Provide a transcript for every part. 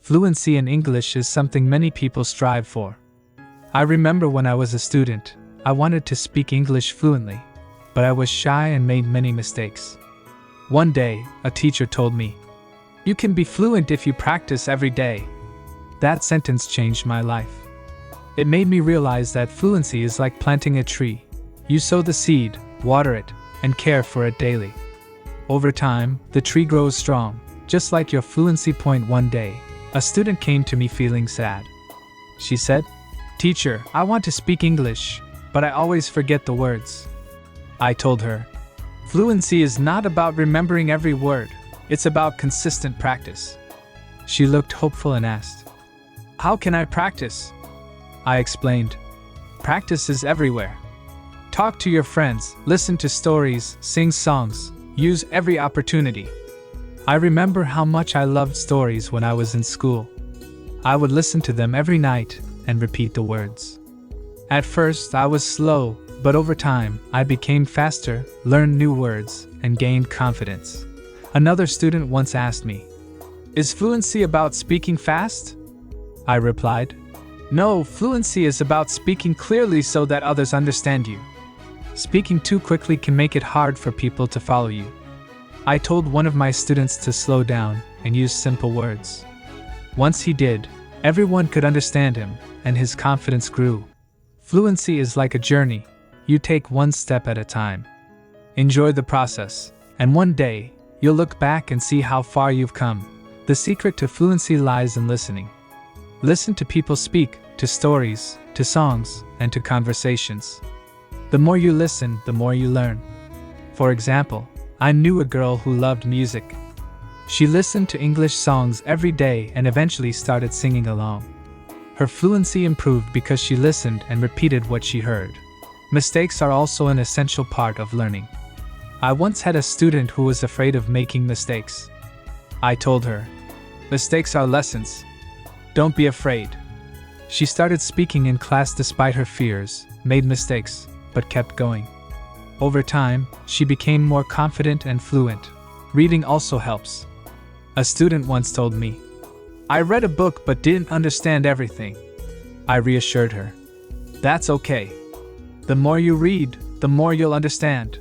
Fluency in English is something many people strive for. I remember when I was a student, I wanted to speak English fluently, but I was shy and made many mistakes. One day, a teacher told me, "You can be fluent if you practice every day." That sentence changed my life. It made me realize that fluency is like planting a tree. You sow the seed, water it, and care for it daily. Over time, the tree grows strong, just like your fluency point. One day, a student came to me feeling sad. She said, "Teacher, I want to speak English, but I always forget the words." I told her, "Fluency is not about remembering every word, it's about consistent practice." She looked hopeful and asked, "How can I practice?" I explained, "Practice is everywhere. Talk to your friends, listen to stories, sing songs, use every opportunity." I remember how much I loved stories when I was in school. I would listen to them every night and repeat the words. At first, I was slow, but over time, I became faster, learned new words, and gained confidence. Another student once asked me, "Is fluency about speaking fast?" I replied, "No, fluency is about speaking clearly so that others understand you. Speaking too quickly can make it hard for people to follow you." I told one of my students to slow down and use simple words. Once he did, everyone could understand him, and his confidence grew. Fluency is like a journey. You take one step at a time. Enjoy the process, and one day, you'll look back and see how far you've come. The secret to fluency lies in listening. Listen to people speak, to stories, to songs, and to conversations. The more you listen, the more you learn. For example, I knew a girl who loved music. She listened to English songs every day and eventually started singing along. Her fluency improved because she listened and repeated what she heard. Mistakes are also an essential part of learning. I once had a student who was afraid of making mistakes. I told her, "Mistakes are lessons. Don't be afraid." She started speaking in class despite her fears, made mistakes, but kept going. Over time, she became more confident and fluent. Reading also helps. A student once told me, "I read a book but didn't understand everything." I reassured her, "That's okay. The more you read, the more you'll understand."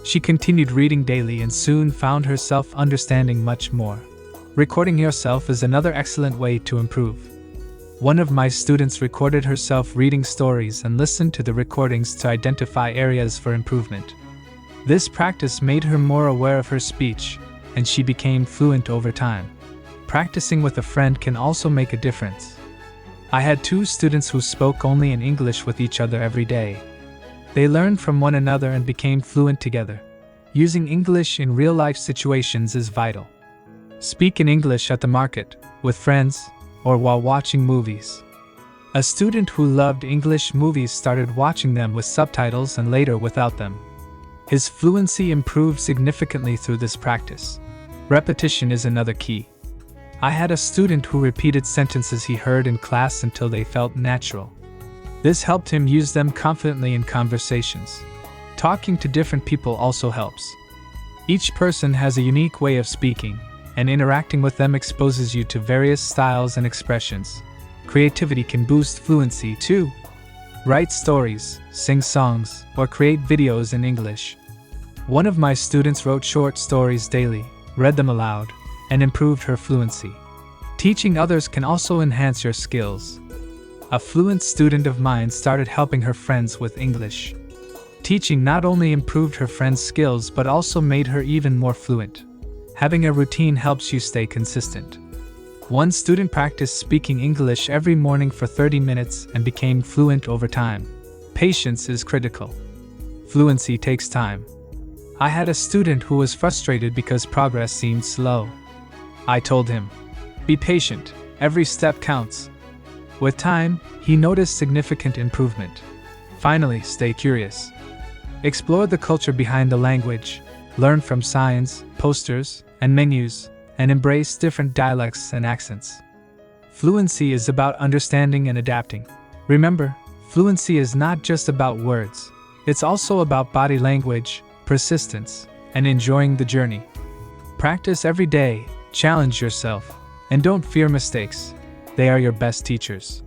She continued reading daily and soon found herself understanding much more. Recording yourself is another excellent way to improve. One of my students recorded herself reading stories and listened to the recordings to identify areas for improvement. This practice made her more aware of her speech, and she became fluent over time. Practicing with a friend can also make a difference. I had two students who spoke only in English with each other every day. They learned from one another and became fluent together. Using English in real-life situations is vital. Speak in English at the market, with friends, or while watching movies. A student who loved English movies started watching them with subtitles and later without them. His fluency improved significantly through this practice. Repetition is another key. I had a student who repeated sentences he heard in class until they felt natural. This helped him use them confidently in conversations. Talking to different people also helps. Each person has a unique way of speaking, and interacting with them exposes you to various styles and expressions. Creativity can boost fluency too. Write stories, sing songs, or create videos in English. One of my students wrote short stories daily, read them aloud, and improved her fluency. Teaching others can also enhance your skills. A fluent student of mine started helping her friends with English. Teaching not only improved her friends' skills but also made her even more fluent. Having a routine helps you stay consistent. One student practiced speaking English every morning for 30 minutes and became fluent over time. Patience is critical. Fluency takes time. I had a student who was frustrated because progress seemed slow. I told him, "Be patient, every step counts." With time, he noticed significant improvement. Finally, stay curious. Explore the culture behind the language, learn from signs, posters, and menus, and embrace different dialects and accents. Fluency is about understanding and adapting. Remember, fluency is not just about words. It's also about body language, persistence, and enjoying the journey. Practice every day, challenge yourself, And don't fear mistakes, they are your best teachers.